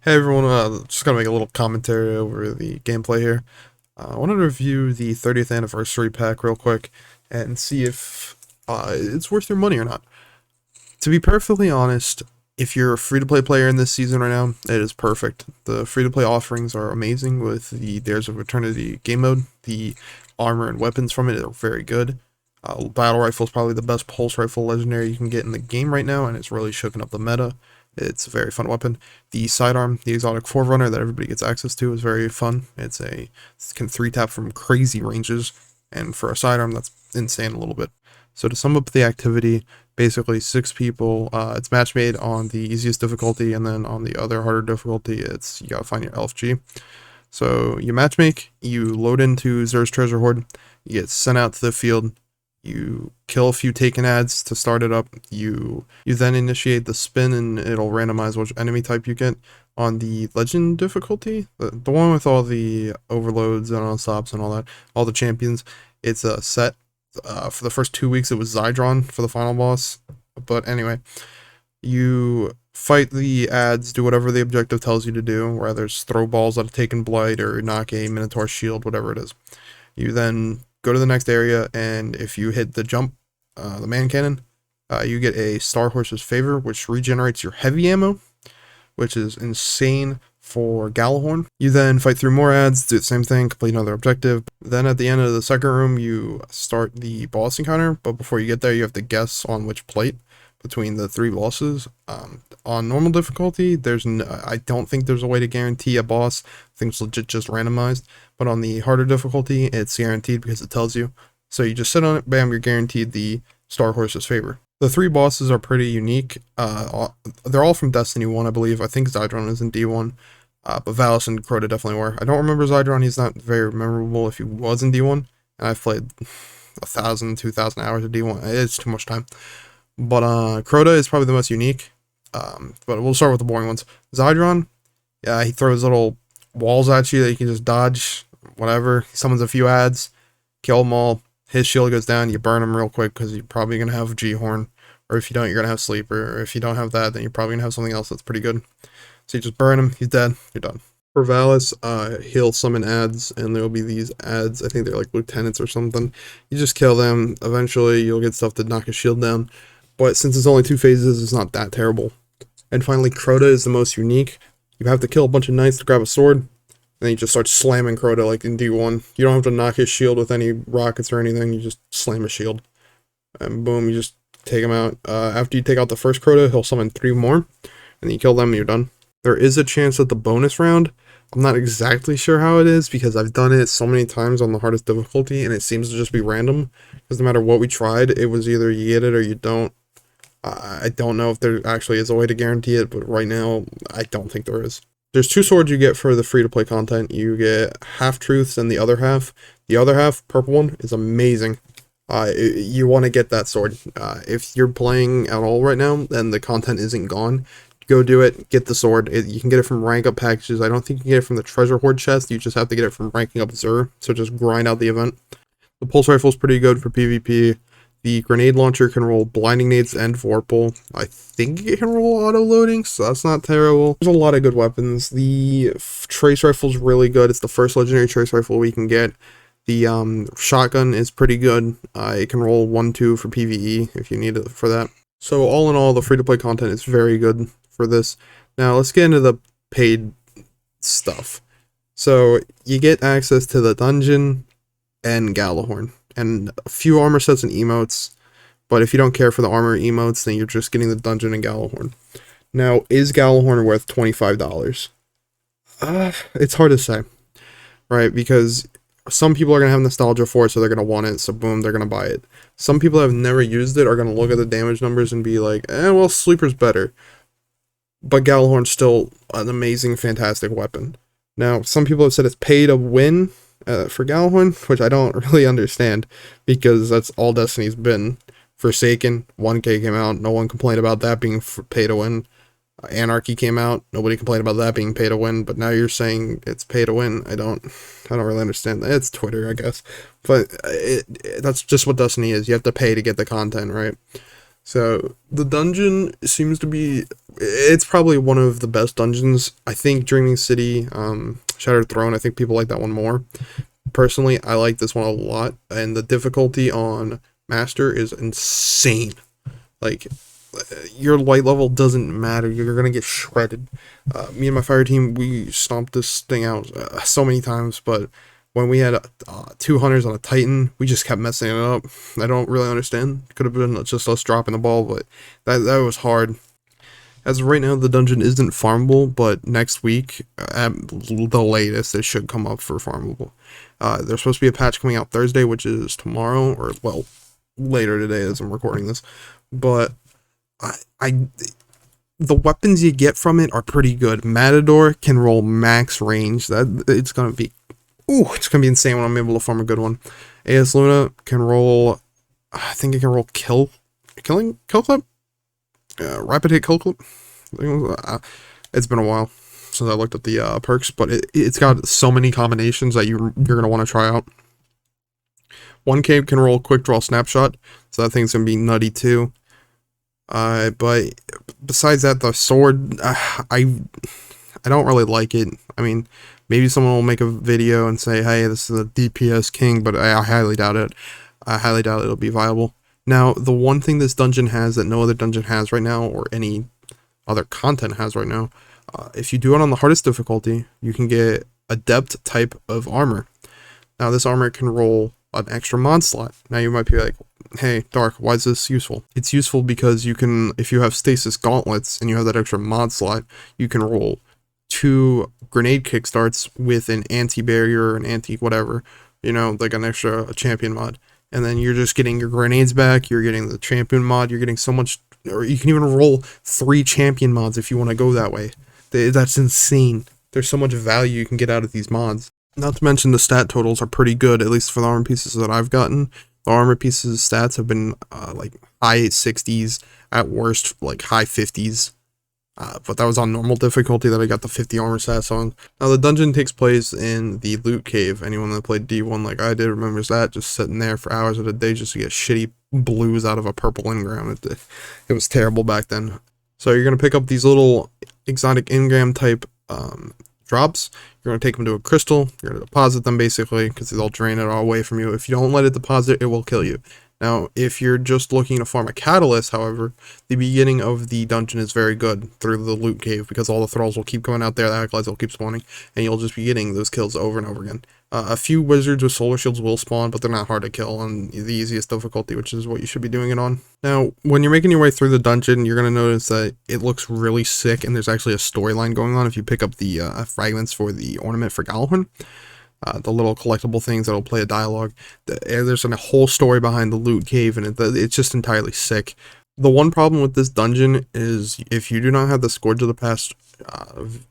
Hey everyone, just gonna make a little commentary over the gameplay here. I wanted to review the 30th anniversary pack real quick and see if it's worth your money or not. To be perfectly honest, if you're a free-to-play player in this season right now, it is perfect. The free-to-play offerings are amazing with the Dares of Eternity game mode. The armor and weapons from it are very good. Battle rifle is probably the best pulse rifle legendary you can get in the game right now, and it's really shooken up the meta. It's a very fun weapon. The sidearm, the exotic forerunner that everybody gets access to, is very fun. It can 3-tap from crazy ranges, and for a sidearm, that's insane a little bit. So to sum up the activity, basically 6 people. It's match made on the easiest difficulty, and then on the other harder difficulty, you gotta find your LFG. So you matchmake, you load into Xur's treasure hoard, you get sent out to the field. You kill a few taken ads to start it up. You then initiate the spin, and it'll randomize which enemy type you get. On the legend difficulty, the one with all the overloads and unstops and all that, all the champions, it's a set. For the first 2 weeks, it was Zydron for the final boss. But anyway, you fight the ads, do whatever the objective tells you to do, whether it's throw balls at a taken blight or knock a Minotaur shield, whatever it is. You then go to the next area, and if you hit the jump, the man cannon, you get a Star Horse's Favor, which regenerates your heavy ammo, which is insane for Gjallarhorn. You then fight through more ads, do the same thing, complete another objective. Then at the end of the second room, you start the boss encounter, but before you get there, you have to guess on which plate between the 3 bosses. On normal difficulty, I don't think there's a way to guarantee a boss. I think it's legit just randomized. But on the harder difficulty, it's guaranteed because it tells you. So you just sit on it, bam, you're guaranteed the Star Horse's Favor. The 3 bosses are pretty unique. They're all from Destiny 1, I believe. I think Zydron is in D1. But Valis and Crota definitely were. I don't remember Zydron. He's not very memorable if he was in D1. And I've played 1,000, 2,000 hours of D1. It's too much time. But Crota is probably the most unique. But we'll start with the boring ones. Zydron, yeah, he throws little walls at you that you can just dodge, whatever. He summons a few ads, kill them all. His shield goes down, you burn him real quick because you're probably going to have Gjallarhorn. Or if you don't, you're going to have Sleeper. Or if you don't have that, then you're probably going to have something else that's pretty good. So you just burn him, he's dead, you're done. For Valis, he'll summon ads, and there'll be these ads, I think they're like lieutenants or something. You just kill them, eventually you'll get stuff to knock his shield down. But since it's only 2 phases, it's not that terrible. And finally, Crota is the most unique. You have to kill a bunch of knights to grab a sword, and then you just start slamming Crota like in D1. You don't have to knock his shield with any rockets or anything, you just slam his shield. And boom, you just take him out. After you take out the first Crota, he'll summon 3 more, and then you kill them and you're done. There is a chance that the bonus round, I'm not exactly sure how it is, because I've done it so many times on the hardest difficulty, and it seems to just be random. Because no matter what we tried, it was either you get it or you don't. I don't know if there actually is a way to guarantee it, but right now, I don't think there is. There's 2 swords you get for the free-to-play content. You get Half-Truths and the other half. The other half, purple one, is amazing. You want to get that sword. If you're playing at all right now, and the content isn't gone, go do it, get the sword. You can get it from rank up packages. I don't think you can get it from the treasure hoard chest. You just have to get it from ranking up Xur, so just grind out the event. The pulse rifle is pretty good for PvP. The grenade launcher can roll blinding nades and vorpal. I think it can roll auto-loading, so that's not terrible. There's a lot of good weapons. The trace rifle is really good. It's the first legendary trace rifle we can get. The shotgun is pretty good. It can roll 1-2 for PvE if you need it for that. So all in all, the free-to-play content is very good for this. Now let's get into the paid stuff. So you get access to the dungeon and Gjallarhorn, and a few armor sets and emotes, but if you don't care for the armor emotes, then you're just getting the dungeon and Gjallarhorn. Now, is Gjallarhorn worth $25? It's hard to say, right? Because some people are going to have nostalgia for it, so they're going to want it, so boom, they're going to buy it. Some people that have never used it are going to look at the damage numbers and be like, well, Sleeper's better. But Gjallarhorn's still an amazing, fantastic weapon. Now, some people have said it's pay to win for Gjallarhorn, which I don't really understand, because that's all Destiny's been. Forsaken, 1K came out, no one complained about that being pay to win. Anarchy came out, nobody complained about that being pay to win, but now you're saying it's pay to win. I don't really understand that. It's Twitter, I guess. But that's just what Destiny is. You have to pay to get the content, right? So the dungeon seems to be, it's probably one of the best dungeons. I think Dreaming City, Shattered Throne, I think people like that one more. Personally, I like this one a lot, and the difficulty on Master is insane. Like, your light level doesn't matter. You're gonna get shredded. Me and my fire team, we stomped this thing out so many times, but when we had 200s on a Titan, we just kept messing it up. I don't really understand. Could have been just us dropping the ball, but that was hard. As of right now, the dungeon isn't farmable, but next week, at the latest, it should come up for farmable. There's supposed to be a patch coming out Thursday, which is tomorrow, or, well, later today as I'm recording this. But I the weapons you get from it are pretty good. Matador can roll max range. It's gonna be, it's gonna be insane when I'm able to farm a good one. AS Luna can roll, I think it can roll kill clip, rapid hit kill clip. It's been a while since I looked at the perks, but it's got so many combinations that you're gonna want to try out. One cave can roll quick draw snapshot, so that thing's gonna be nutty too. But besides that, the sword, I don't really like it. I mean, maybe someone will make a video and say, hey, this is a DPS king, but I highly doubt it. I highly doubt it'll be viable. Now, the one thing this dungeon has that no other dungeon has right now, or any other content has right now, if you do it on the hardest difficulty, you can get adept type of armor. Now, this armor can roll an extra mod slot. Now, you might be like, hey, Dark, why is this useful? It's useful because you can, if you have stasis gauntlets and you have that extra mod slot, you can roll 2 grenade kickstarts with an anti-barrier, an anti-whatever, you know, like an extra champion mod. And then you're just getting your grenades back, you're getting the champion mod, you're getting so much, or you can even roll 3 champion mods if you want to go that way. That's insane. There's so much value you can get out of these mods. Not to mention the stat totals are pretty good, at least for the armor pieces that I've gotten. The armor pieces stats have been like high 60s, at worst like high 50s. But that was on normal difficulty that I got the 50 armor stats on. Now the dungeon takes place in the loot cave. Anyone that played D1 like I did remembers that, just sitting there for hours of the day just to get shitty blues out of a purple engram. It was terrible back then. So you're going to pick up these little exotic engram type drops. You're going to take them to a crystal. You're going to deposit them basically because they'll drain it all away from you. If you don't let it deposit, it will kill you. Now, if you're just looking to farm a catalyst, however, the beginning of the dungeon is very good through the loot cave because all the thralls will keep going out there, the acolytes will keep spawning, and you'll just be getting those kills over and over again. A few wizards with solar shields will spawn, but they're not hard to kill on the easiest difficulty, which is what you should be doing it on. Now, when you're making your way through the dungeon, you're going to notice that it looks really sick, and there's actually a storyline going on if you pick up the fragments for the ornament for Gjallarhorn. The little collectible things that'll play a dialogue. There's a whole story behind the loot cave, and it's just entirely sick. The one problem with this dungeon is if you do not have the Scourge of the Past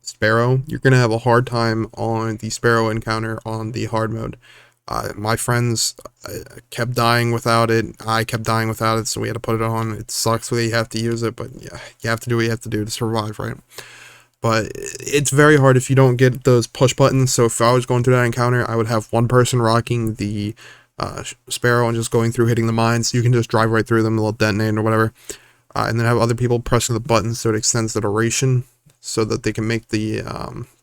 Sparrow, you're going to have a hard time on the Sparrow encounter on the hard mode. My friends kept dying without it. I kept dying without it, so we had to put it on. It sucks that you have to use it, but yeah, you have to do what you have to do to survive, right? But it's very hard if you don't get those push buttons. So if I was going through that encounter, I would have one person rocking the Sparrow and just going through hitting the mines. You can just drive right through them, they'll detonate or whatever. And then have other people pressing the buttons so it extends the duration so that they can make the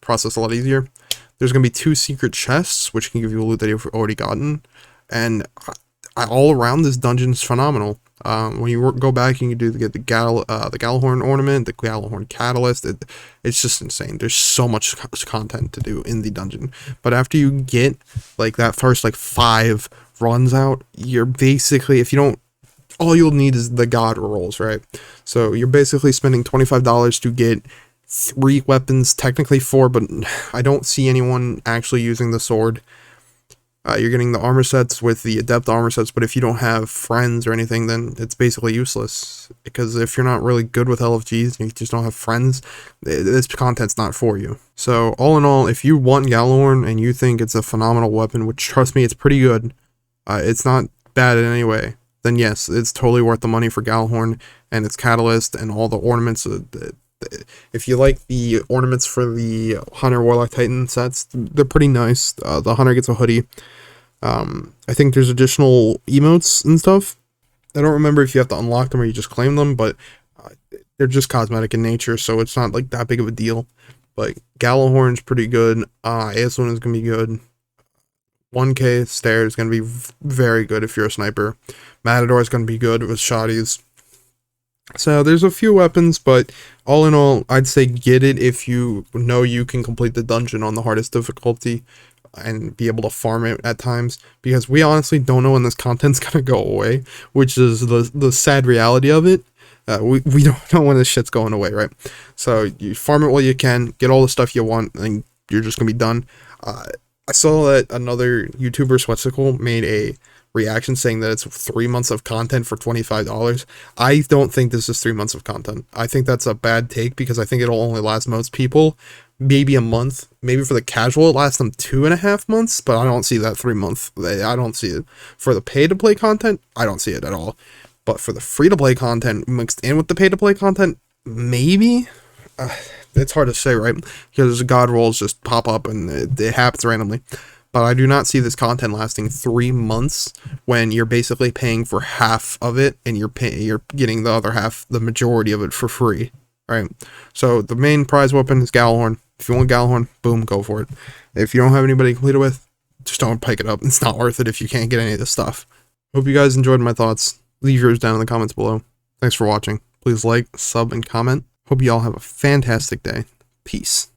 process a lot easier. There's going to be 2 secret chests, which can give you a loot that you've already gotten. And all around, this dungeon's phenomenal. When you go back, you can get the Gjallarhorn ornament, the Gjallarhorn catalyst. It's just insane. There's so much content to do in the dungeon. But after you get like that first like 5 runs out, you're basically, if you don't, all you'll need is the god rolls, right? So you're basically spending $25 to get 3 weapons, technically 4, but I don't see anyone actually using the sword. You're getting the armor sets with the adept armor sets, but if you don't have friends or anything, then it's basically useless. Because if you're not really good with LFGs and you just don't have friends, this content's not for you. So all in all, if you want Gjallarhorn and you think it's a phenomenal weapon, which trust me, it's pretty good, it's not bad in any way, then yes, it's totally worth the money for Gjallarhorn and its catalyst and all the ornaments. If you like the ornaments for the Hunter, Warlock, Titan sets, they're pretty nice. The Hunter gets a hoodie. I think there's additional emotes and stuff. I don't remember if you have to unlock them or you just claim them, but uh, they're just cosmetic in nature, so it's not like that big of a deal. But Gjallarhorn's pretty good. Aslan is gonna be good. 1K Stare is gonna be very good if you're a sniper. Matador is gonna be good with shotties. So there's a few weapons, but all in all, I'd say get it if you know you can complete the dungeon on the hardest difficulty and be able to farm it at times, because we honestly don't know when this content's gonna go away, which is the sad reality of it. We don't know when this shit's going away, right? So you farm it while you can, get all the stuff you want, and you're just gonna be done. I saw that another YouTuber, Swetsicle, made a reaction saying that it's 3 months of content for $25. I don't think this is 3 months of content. I think that's a bad take, because I think it'll only last most people maybe a month. Maybe for the casual it lasts them 2.5 months, but I don't see that 3 month. I don't see it. For the pay to play content, I don't see it at all. But for the free to play content mixed in with the pay to play content, maybe. It's hard to say, right? Because god rolls just pop up and it happens randomly. But I do not see this content lasting 3 months when you're basically paying for half of it and you're getting the other half, the majority of it, for free, right? So the main prize weapon is Gjallarhorn. If you want Gjallarhorn, boom, go for it. If you don't have anybody to complete it with, just don't pick it up. It's not worth it if you can't get any of this stuff. Hope you guys enjoyed my thoughts. Leave yours down in the comments below. Thanks for watching. Please like, sub, and comment. Hope you all have a fantastic day. Peace.